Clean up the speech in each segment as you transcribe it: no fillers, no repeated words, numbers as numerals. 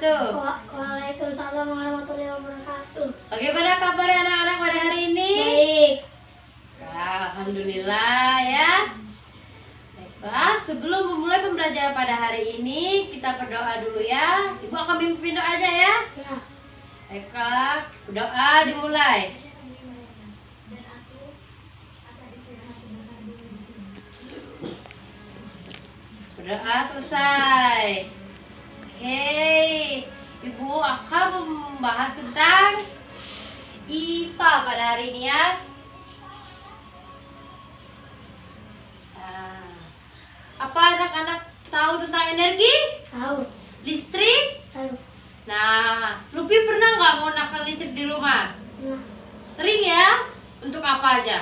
wabarakatuh. Waalaikumsalam warahmatullahi wabarakatuh. Bagaimana kabarnya anak-anak pada hari ini? Baik. Alhamdulillah ya. Baiklah, sebelum memulai pembelajaran pada hari ini, kita berdoa dulu ya. Ibu akan mimpin doa aja ya. Ya. Baiklah, berdoa dimulai. Berdoa selesai. Oke, Ibu akan membahas tentang IPA pada hari ini ya. Nah, apa anak-anak tahu tentang energi? Tahu. Listrik? Tahu. Nah, Lupi pernah nggak menggunakan listrik di rumah? Nah, Sering ya? Untuk apa aja?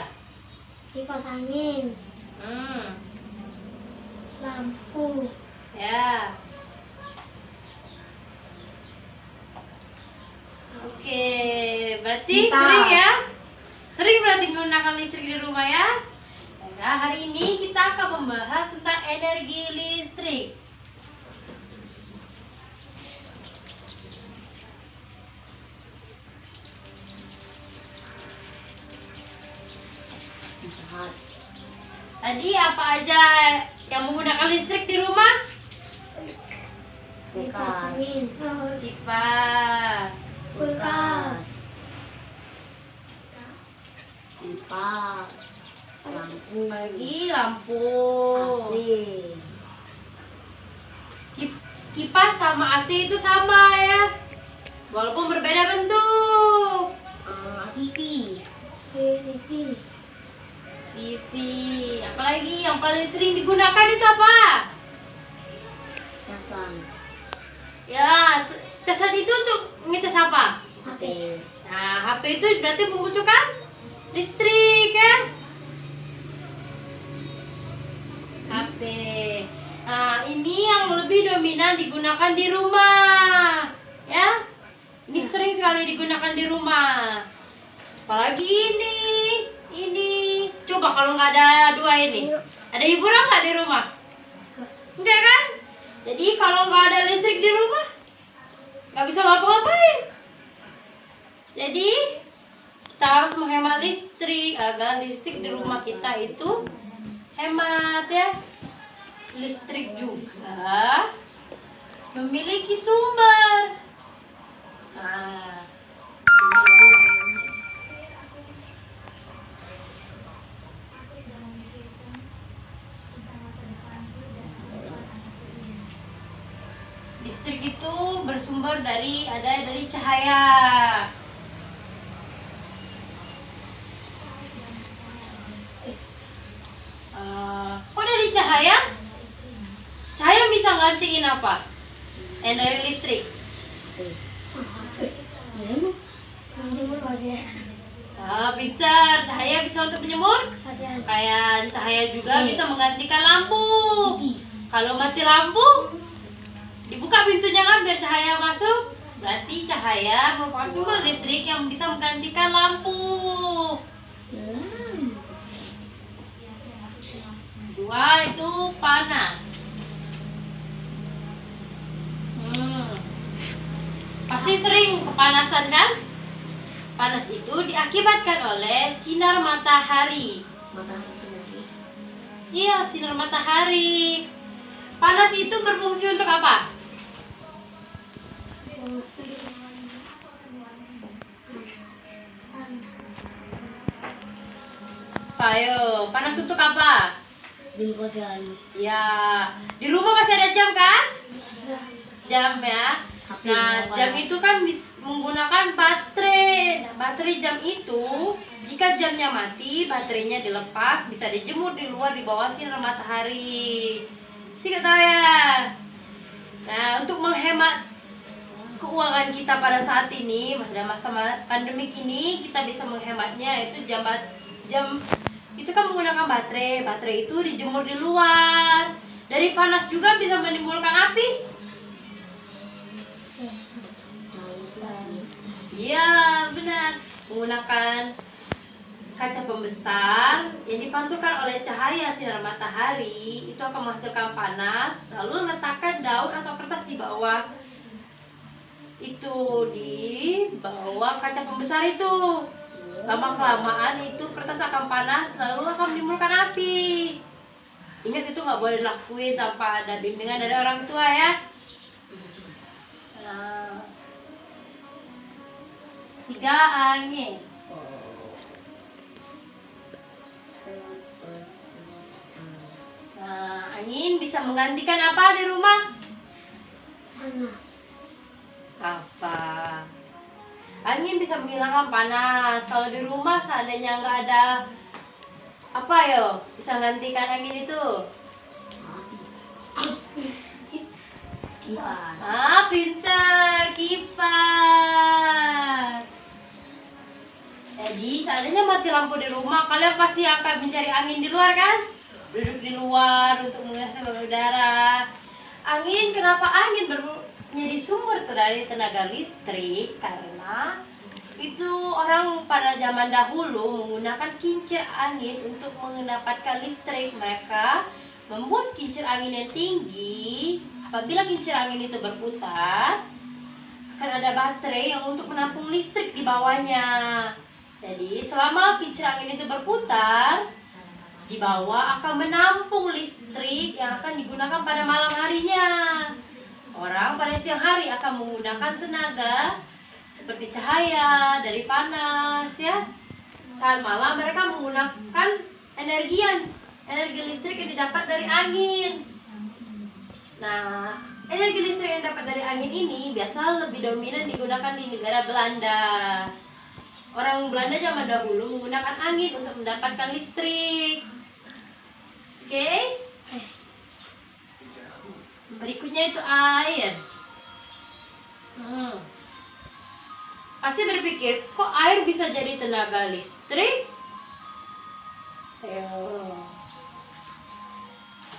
kipas angin, lampu, Ya. Oke, berarti Kipas. sering ya? Sering berarti menggunakan listrik di rumah ya? Nah, hari ini kita akan membahas tentang energi listrik. Tadi apa aja yang menggunakan listrik di rumah? kipas angin, Kipas, kulkas, pipa, lampu, lagi lampu. AC, Kipas sama AC itu sama ya, walaupun berbeda bentuk. TV, TV, TV, apalagi yang paling sering digunakan itu apa? casan, Ya, casan itu untuk ngecas apa? HP, Nah, HP itu berarti membutuhkan listrik kan? HP. Nah, ini yang lebih dominan digunakan di rumah. Ya. Ini sering sekali digunakan di rumah. Apalagi ini. Coba kalau nggak ada dua ini. Ada hiburan nggak di rumah? Enggak kan? Jadi kalau nggak ada listrik di rumah, nggak bisa ngapa-ngapain. Jadi kita harus menghemat listrik agar listrik di rumah kita itu hemat ya. Listrik juga memiliki sumber. Nah, listrik itu bersumber dari cahaya. Kok dari cahaya? Cahaya bisa gantiin apa? Energi listrik. menjemur wajah, Pintar. Cahaya bisa untuk menjemur. pakaian, Kayak cahaya juga bisa menggantikan lampu. Kalau mati lampu, dibuka pintunya kan biar cahaya masuk. Berarti cahaya merupakan sumber listrik yang bisa menggantikan lampu. Dua itu panas. Pasti sering kepanasan kan? Panas itu diakibatkan oleh sinar matahari. matahari sendiri, Iya, sinar matahari. Panas itu berfungsi untuk apa? Ayo, panas untuk apa? di bagian Ya, di rumah masih ada jam kan? Jam ya. HP, Nah, jam itu kan menggunakan baterai. Nah, baterai jam itu, jika jamnya mati, baterainya dilepas, bisa dijemur di luar di bawah sinar matahari. Sih tahu ya. Nah, untuk menghemat keuangan kita pada saat ini, pada masa pandemik ini, kita bisa menghematnya itu jam itu kan menggunakan baterai. Baterai itu dijemur di luar. Dari panas juga bisa menimbulkan api. Iya, benar. Menggunakan kaca pembesar yang dipantulkan oleh cahaya sinar matahari itu akan menghasilkan panas. Lalu letakkan daun atau kertas di bawah itu di bawah kaca pembesar itu. Lama-kelamaan itu kertas akan panas, lalu akan menimbulkan api. Ingat itu nggak boleh dilakuin tanpa ada bimbingan dari orang tua ya. Nah, 3 angin. Nah, angin bisa menggantikan apa di rumah? Panas. Apa? Angin bisa menghilangkan panas. Kalau di rumah seandainya nggak ada apa yo, bisa gantikan angin itu? Kipas. Ah, pintar, kipas. Jadi seandainya mati lampu di rumah, kalian pasti akan mencari angin di luar kan? Duduk di luar untuk mengasah udara. Angin, kenapa angin menjadi sumber dari tenaga listrik? Karena itu orang pada zaman dahulu menggunakan kincir angin untuk mendapatkan listrik. Mereka membuat kincir angin yang tinggi. Apabila kincir angin itu berputar, akan ada baterai yang untuk menampung listrik di bawahnya. Jadi selama kincir angin itu berputar, di bawah akan menampung listrik yang akan digunakan pada malam harinya. Orang pada siang hari akan menggunakan tenaga seperti cahaya dari panas ya. Saat malam mereka menggunakan energi listrik yang didapat dari angin. Nah, energi listrik yang dapat dari angin ini biasa lebih dominan digunakan di negara Belanda. Orang Belanda zaman dahulu menggunakan angin untuk mendapatkan listrik. Oke? Berikutnya itu air. Pasti berpikir, kok air bisa jadi tenaga listrik? Ayo.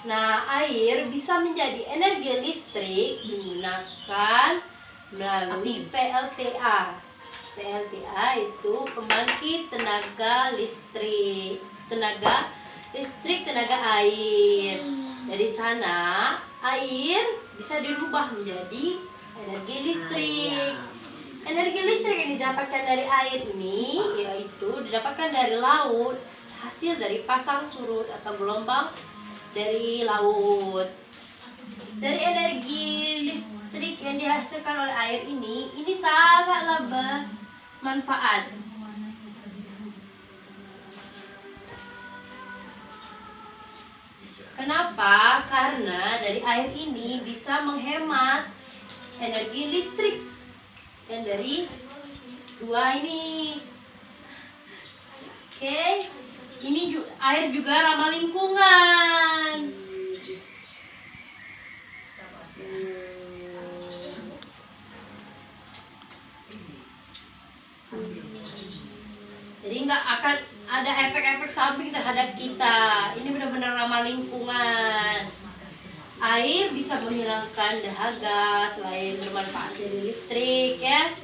Nah, air bisa menjadi energi listrik digunakan melalui PLTA. PLTA itu pembangkit tenaga listrik. Tenaga air. Dari sana, air bisa dirubah menjadi energi listrik. Energi listrik yang didapatkan dari air ini yaitu didapatkan dari laut, hasil dari pasang surut atau gelombang dari laut. Dari energi listrik yang dihasilkan oleh air ini sangatlah bermanfaat. Kenapa? Karena dari air ini bisa menghemat energi listrik yang dari dua ini. Oke, ini air juga ramah lingkungan. Jadi nggak akan ada efek-efek samping terhadap kita. Ini benar-benar ramah lingkungan. Air bisa menghilangkan dahaga selain bermanfaat dari listrik ya.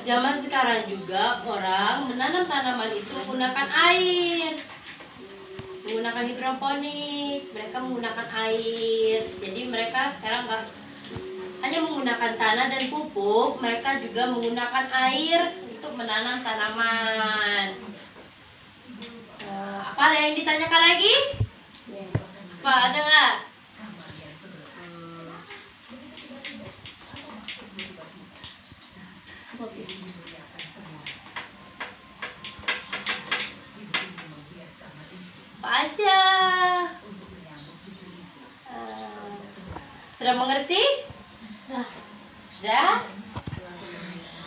Zaman sekarang juga orang menanam tanaman itu menggunakan air. Menggunakan hidroponik, mereka menggunakan air. Jadi mereka sekarang nggak hanya menggunakan tanah dan pupuk, mereka juga menggunakan air untuk menanam tanaman. Apa ada yang ditanyakan lagi? Apa ada nggak? Apa aja? Sudah mengerti? Sudah?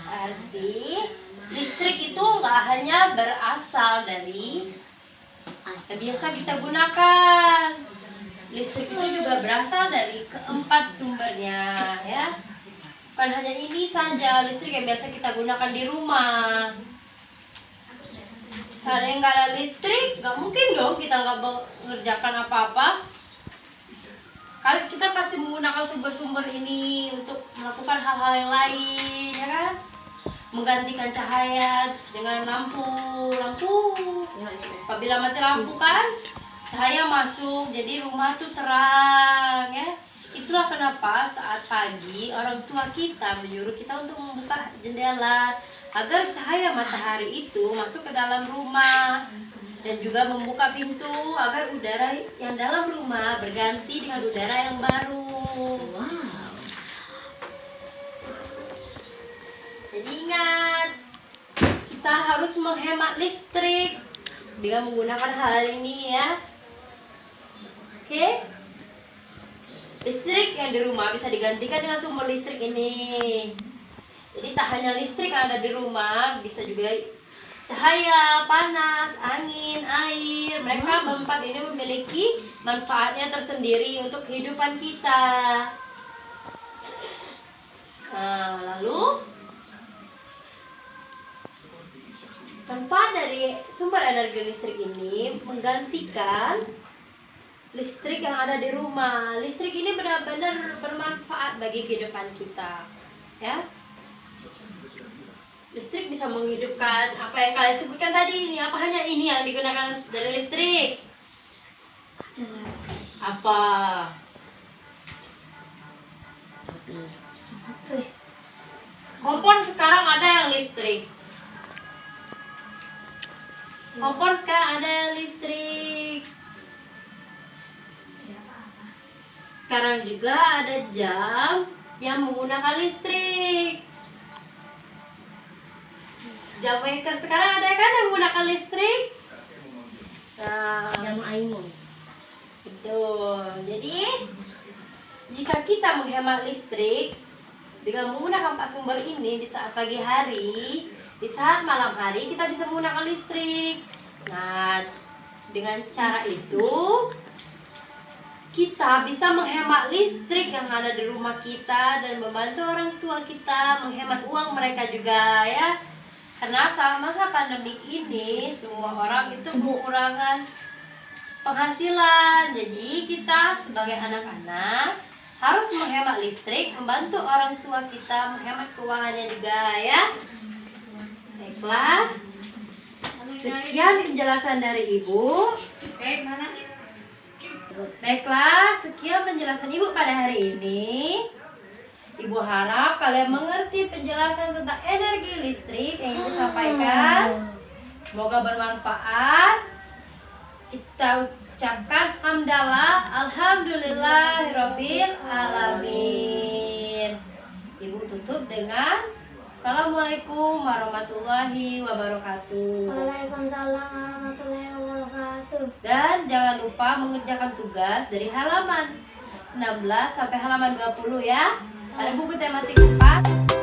Arti listrik itu nggak hanya berasal dari yang biasa kita gunakan. Listrik itu juga berasal dari keempat sumbernya ya. Bukan hanya ini saja listrik yang biasa kita gunakan di rumah. Kalau yang nggak ada listrik, nggak mungkin dong kita nggak mengerjakan apa-apa. Kalau kita pasti menggunakan sumber-sumber ini untuk melakukan hal-hal yang lain, ya kan? Menggantikan cahaya dengan lampu. Apabila mati lampu kan, cahaya masuk, jadi rumah tuh terang, ya. Itulah kenapa saat pagi orang tua kita menyuruh kita untuk membuka jendela agar cahaya matahari itu masuk ke dalam rumah, dan juga membuka pintu agar udara yang dalam rumah berganti dengan udara yang baru. Wow. Jadi ingat, kita harus menghemat listrik dengan menggunakan hal ini ya. Oke? Listrik yang di rumah bisa digantikan dengan sumber listrik ini. Jadi tak hanya listrik yang ada di rumah, bisa juga cahaya, panas, angin, air. Mereka berempat ini memiliki manfaatnya tersendiri untuk kehidupan kita. Nah, lalu manfaat dari sumber energi listrik ini menggantikan listrik yang ada di rumah. Listrik ini benar-benar bermanfaat bagi kehidupan kita, ya. Listrik bisa menghidupkan apa yang kalian sebutkan tadi ini. Apa hanya ini yang digunakan dari listrik? Apa? Kompor sekarang ada yang listrik. Kompor sekarang ada yang listrik. Sekarang juga ada jam yang menggunakan listrik. Jam waker sekarang ada kan yang menggunakan listrik? Nah, Jam Aimun. betul. Jadi, jika kita menghemat listrik dengan menggunakan 4 sumber ini di saat pagi hari, di saat malam hari kita bisa menggunakan listrik. Nah, dengan cara itu kita bisa menghemat listrik yang ada di rumah kita dan membantu orang tua kita menghemat uang mereka juga ya. Karena saat masa pandemi ini semua orang itu kekurangan penghasilan. Jadi kita sebagai anak-anak harus menghemat listrik, membantu orang tua kita menghemat keuangannya juga ya. Baiklah. Sekian penjelasan dari Ibu. Baiklah, sekian penjelasan Ibu pada hari ini. Ibu harap kalian mengerti penjelasan tentang energi listrik yang Ibu sampaikan. Semoga bermanfaat. Kita ucapkan hamdalah, alhamdulillahirabbil alamin. Ibu tutup dengan Assalamualaikum warahmatullahi wabarakatuh. Waalaikumsalam warahmatullahi wabarakatuh. Dan jangan lupa mengerjakan tugas dari halaman 16 sampai halaman 20 ya. Ada buku tematik 4.